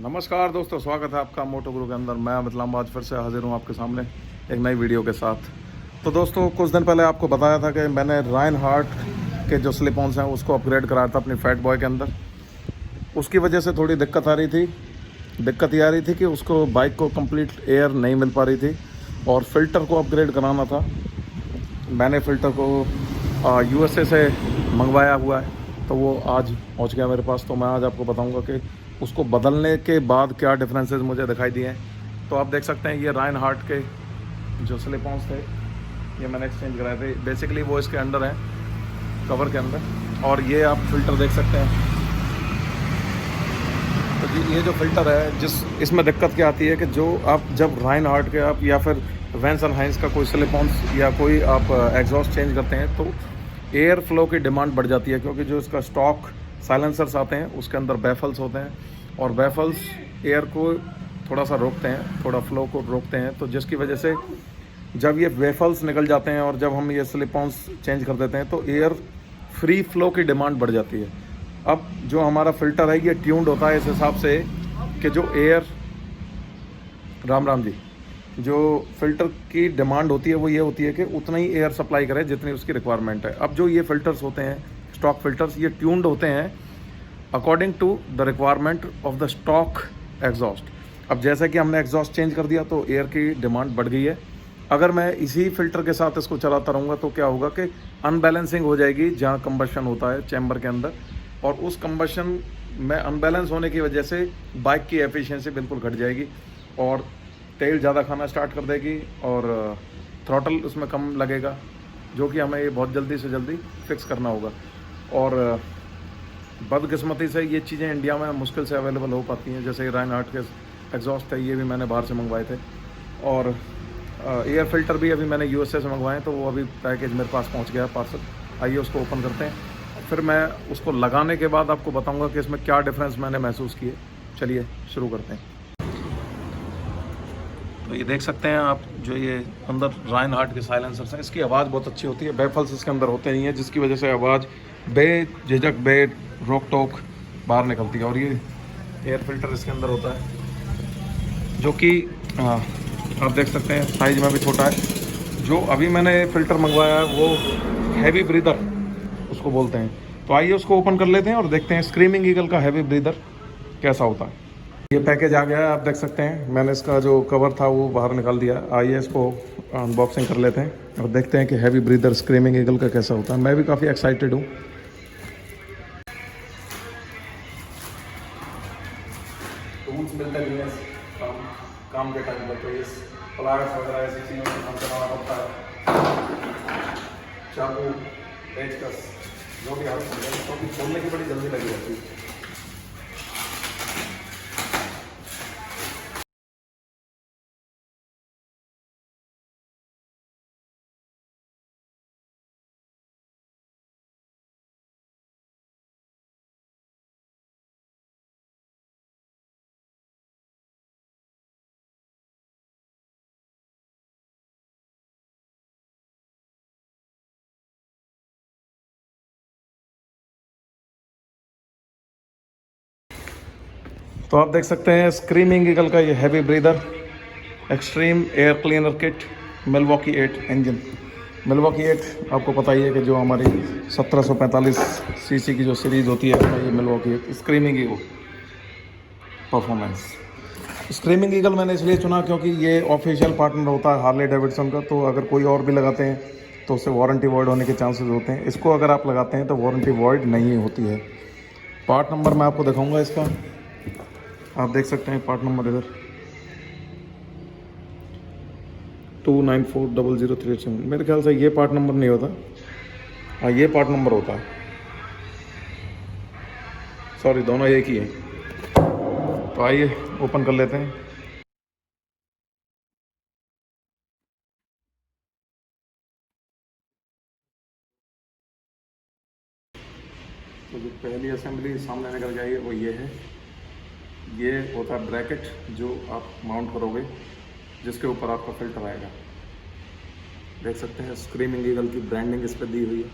नमस्कार दोस्तों, स्वागत है आपका मोटो गुरु के अंदर। मैं अमित लांबा आज फिर से हाजिर हूँ आपके सामने एक नई वीडियो के साथ। तो दोस्तों, कुछ दिन पहले आपको बताया था कि मैंने राइन हार्ट के जो स्लिप ऑन्स हैं उसको अपग्रेड कराया था अपनी फैट बॉय के अंदर। उसकी वजह से थोड़ी दिक्कत आ रही थी। दिक्कत ये आ रही थी कि उसको बाइक को कंप्लीट एयर नहीं मिल पा रही थी और फिल्टर को अपग्रेड कराना था। मैंने फ़िल्टर को यूएसए से मंगवाया हुआ है, तो वो आज पहुंच गया मेरे पास। तो मैं आज आपको बताऊंगा कि उसको बदलने के बाद क्या डिफरेंसेस मुझे दिखाई दिए हैं। तो आप देख सकते हैं, ये राइन हार्ट के जो स्लिप ऑन्स थे ये मैंने एक्सचेंज कराए थे। बेसिकली वो इसके अंदर हैं, कवर के अंदर। और ये आप फ़िल्टर देख सकते हैं। तो ये जो फ़िल्टर है, इसमें दिक्कत क्या आती है कि जो आप जब राइन हार्ट के आप या फिर वैन्स एंड हाइंस का कोई स्लिप ऑन्स या कोई आप एग्जॉस्ट चेंज करते हैं तो एयर फ्लो की डिमांड बढ़ जाती है, क्योंकि जो इसका स्टॉक साइलेंसर्स आते हैं उसके अंदर बैफल्स होते हैं और बैफल्स एयर को थोड़ा सा रोकते हैं, थोड़ा फ्लो को रोकते हैं। तो जिसकी वजह से जब ये बैफल्स निकल जाते हैं और जब हम ये स्लिप ऑन्स चेंज कर देते हैं तो एयर फ्री फ्लो की डिमांड बढ़ जाती है। अब जो हमारा फ़िल्टर है ये ट्यून्ड होता है इस हिसाब से कि जो एयर राम जी जो फ़िल्टर की डिमांड होती है वो ये होती है कि उतना ही एयर सप्लाई करे जितनी उसकी रिक्वायरमेंट है। अब जो ये फ़िल्टर्स होते हैं, स्टॉक फ़िल्टर्स, ये ट्यून्ड होते हैं according to the requirement of the stock exhaust. अब जैसा कि हमने एग्जॉस्ट चेंज कर दिया तो एयर की डिमांड बढ़ गई है। अगर मैं इसी फ़िल्टर के साथ इसको चलाता रहूँगा तो क्या होगा कि अनबैलेंसिंग हो जाएगी जहाँ कंबशन होता है चैम्बर के अंदर, और उस कंबशन में अनबैलेंस होने की वजह से बाइक की एफिशिएंसी बिल्कुल घट जाएगी और तेल ज़्यादा खाना स्टार्ट कर देगी और थ्रॉटल उसमें कम लगेगा, जो कि हमें ये बहुत जल्दी से जल्दी फिक्स करना होगा। और बदकिस्मती से ये चीज़ें इंडिया में मुश्किल से अवेलेबल हो पाती हैं। जैसे राइन हार्ट के एग्जॉस्ट है, ये भी मैंने बाहर से मंगवाए थे। और एयर फिल्टर भी अभी मैंने यूएसए से मंगवाए, तो वो अभी पैकेज मेरे पास पहुंच गया, पार्सल। आइए उसको ओपन करते हैं, फिर मैं उसको लगाने के बाद आपको बताऊंगा कि इसमें क्या डिफरेंस मैंने महसूस किए। चलिए शुरू करते हैं। तो ये देख सकते हैं आप, जो ये अंदर राइन हार्ट के साइलेंसर्स हैं, इसकी आवाज़ बहुत अच्छी होती है। बैफल्स इसके अंदर होते नहीं है, जिसकी वजह से आवाज़ बेझिझक बे रोक टोक बाहर निकलती है। और ये एयर फिल्टर इसके अंदर होता है, जो कि आप देख सकते हैं साइज में भी छोटा है। जो अभी मैंने फ़िल्टर मंगवाया है वो हैवी ब्रीदर उसको बोलते हैं। तो आइए उसको ओपन कर लेते हैं और देखते हैं स्क्रीमिंग ईगल का हैवी ब्रीदर कैसा होता है। ये पैकेज आ गया है, आप देख सकते हैं। मैंने इसका जो कवर था वो बाहर निकाल दिया। आइए इसको अनबॉक्सिंग कर लेते हैं और देखते हैं कि हैवी ब्रीदर स्क्रीमिंग ईगल का कैसा होता है। मैं भी काफ़ी एक्साइटेड हूँ। टूल्स मिलते नहीं है काम के टाइम पर, तो ये प्लायर्स वगैरह ऐसी चीज़ों में काम करना पड़ता है। चाकू, पेचकस, जो भी हाथ तो खोलने की बड़ी जल्दी लगी रहती है। तो आप देख सकते हैं स्क्रीमिंग ईगल का ये heavy breather extreme air cleaner kit Milwaukee 8 engine. Milwaukee 8 आपको पता ही है कि जो हमारी 1745 सीसी की जो सीरीज़ होती है उसमें ये Milwaukee 8 screaming eagle performance. Screaming eagle मैंने इसलिए चुना क्योंकि ये ऑफिशियल पार्टनर होता है हार्ले डेविडसन का। तो अगर कोई और भी लगाते हैं तो उससे वारंटी वॉइड होने के चांसेस होते हैं। इसको अगर आप लगाते हैं तो वारंटी वॉइड नहीं होती है। पार्ट नंबर मैं आपको दिखाऊंगा इसका, आप देख सकते हैं पार्ट नंबर इधर 2940037। मेरे ख्याल से ये पार्ट नंबर नहीं होता, हाँ ये पार्ट नंबर होता है। सॉरी, दोनों एक ही है। तो आइए ओपन कर लेते हैं। तो जो पहली असेंबली सामने निकल गई है वो ये है। ये होता है ब्रैकेट जो आप माउंट करोगे, जिसके ऊपर आपका फ़िल्टर आएगा। देख सकते हैं स्क्रीमिंग ईगल की ब्रांडिंग इस पर दी हुई है।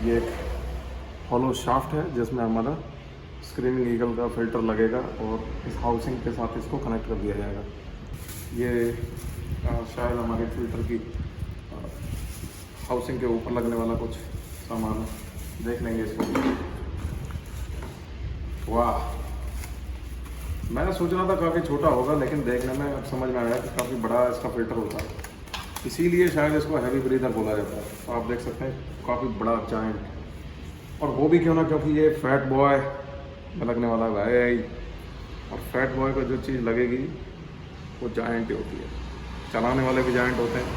ये एक हॉलो शाफ्ट है जिसमें हमारा स्क्रीमिंग ईगल का फ़िल्टर लगेगा और इस हाउसिंग के साथ इसको कनेक्ट कर दिया जाएगा। ये शायद हमारे फ़िल्टर की हाउसिंग के ऊपर लगने वाला कुछ सामान है, देख लेंगे इसको। वाह, मैं सोच रहा था काफ़ी छोटा होगा, लेकिन देखने में अब समझ में आया कि काफ़ी बड़ा इसका फ़िल्टर होता है, इसीलिए शायद इसको हैवी ब्रीदर बोला जाता है। तो आप देख सकते हैं काफ़ी बड़ा जायंट, और वो भी क्यों ना, क्योंकि ये फैट बॉय में लगने वाला है भाई, और फैट बॉय को जो चीज़ लगेगी वो जायंट ही होती है, चलाने वाले भी जायंट होते हैं।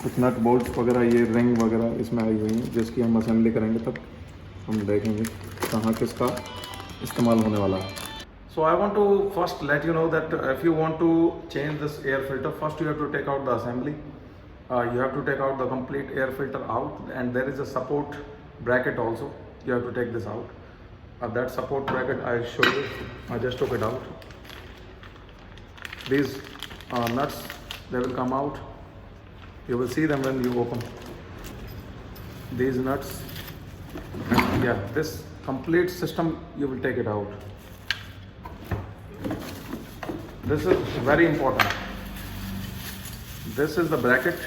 कुछ नट बोल्ट्स वगैरह, ये रिंग वगैरह इसमें आई हुई हैं, जिसकी हम असेंबली करेंगे तब हम देखेंगे कहाँ किसका इस्तेमाल होने वाला है। So I want to first let you know that if you want to change this air filter, first you have to take out the assembly. You have to take out the complete air filter out, and there is a support bracket also. You have to take this out. That support bracket I show you. I just took it out. These nuts, they will come out. You will see them when you open these nuts. And yeah, this complete system you will take it out. This is very important. This is the bracket,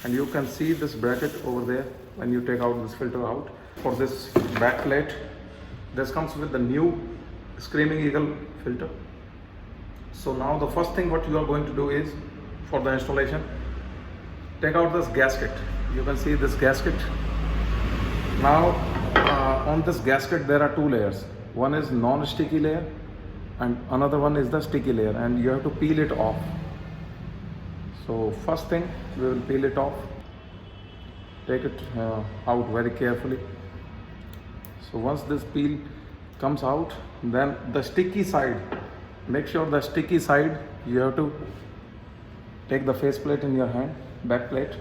and you can see this bracket over there when you take out this filter out. For this back plate, this comes with the new Screaming Eagle filter. So now the first thing what you are going to do is, for the installation, take out this gasket. You can see this gasket. Now on this gasket there are two layers. One is non-sticky layer and another one is the sticky layer, and you have to peel it off. So first thing, we will peel it off. Take it out very carefully. So once this peel comes out, then the sticky side, make sure the sticky side, you have to take the face plate in your hand, back plate,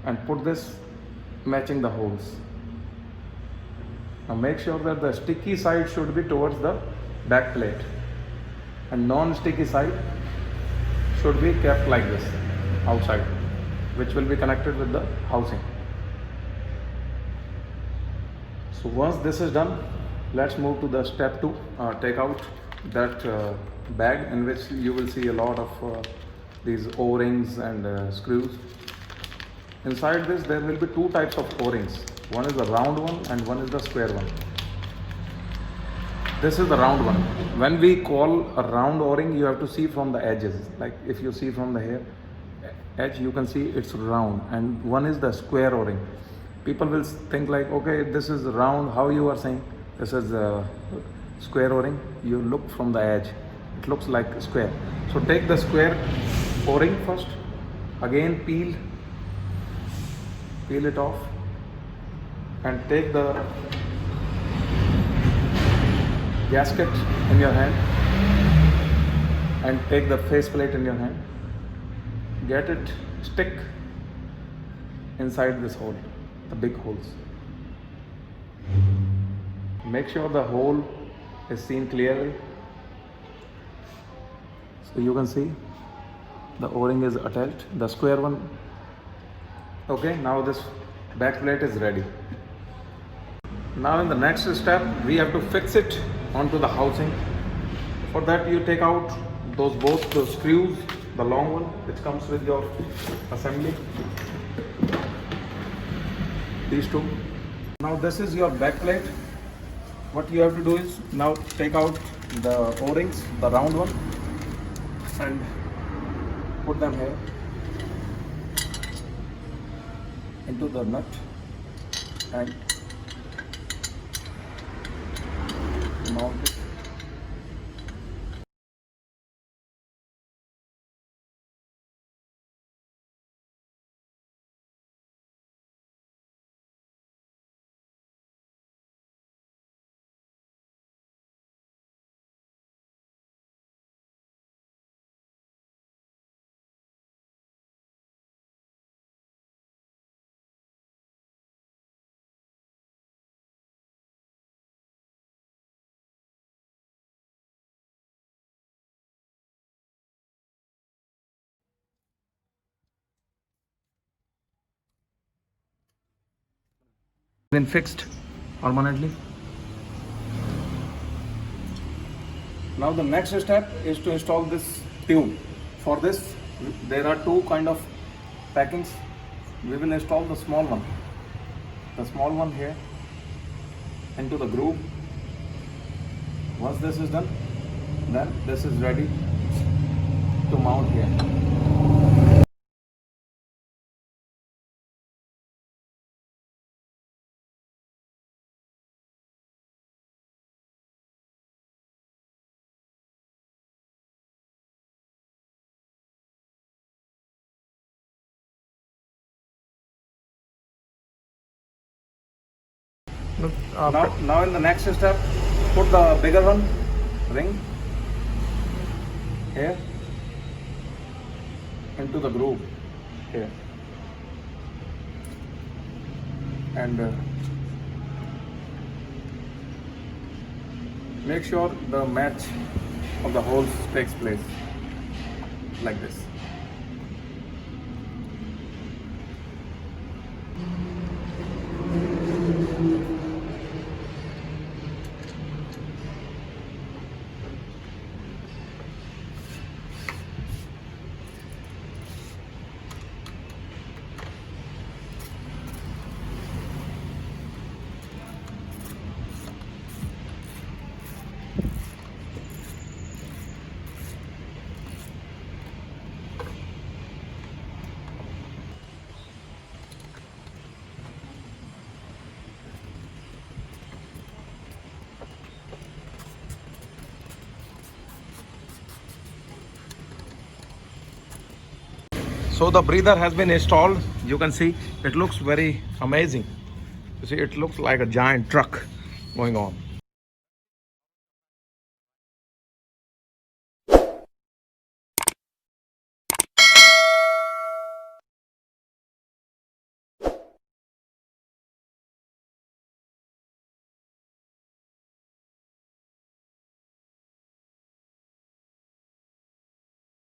and put this matching the holes. Now make sure that the sticky side should be towards the back plate, and non-sticky side should be kept like this outside, which will be connected with the housing. So once this is done, let's move to the step 2. Take out that bag in which you will see a lot of these O-rings and screws. Inside this there will be two types of O-rings. One is the round one and one is the square one. This is the round one. When we call a round O-ring, you have to see from the edges. Like if you see from the here edge, you can see it's round, and one is the square O-ring. People will think like, okay, this is round, how you are saying this is a square O-ring? You look from the edge, it looks like square. So take the square O-ring first, again peel it off, and take the gasket in your hand and take the face plate in your hand. Get it stick inside this hole, the big holes. Make sure the hole is seen clearly. So you can see the O-ring is attached, the square one. Okay, now this back plate is ready. Now in the next step, we have to fix it onto the housing. For that, you take out both those screws, the long one which comes with your assembly, these two. Now this is your back plate. What you have to do is now take out the O-rings, the round one, and put them here into the nut and mount it. been fixed permanently. Now the next step is to install this tube. For this there are two kind of packings. We will install the small one here into the groove. Once this is done, then this is ready to mount here. Now in the next step, put the bigger one ring here into the groove here, and make sure the match of the holes takes place like this. So the breather has been installed. You can see it looks very amazing. You see, it looks like a giant truck going on.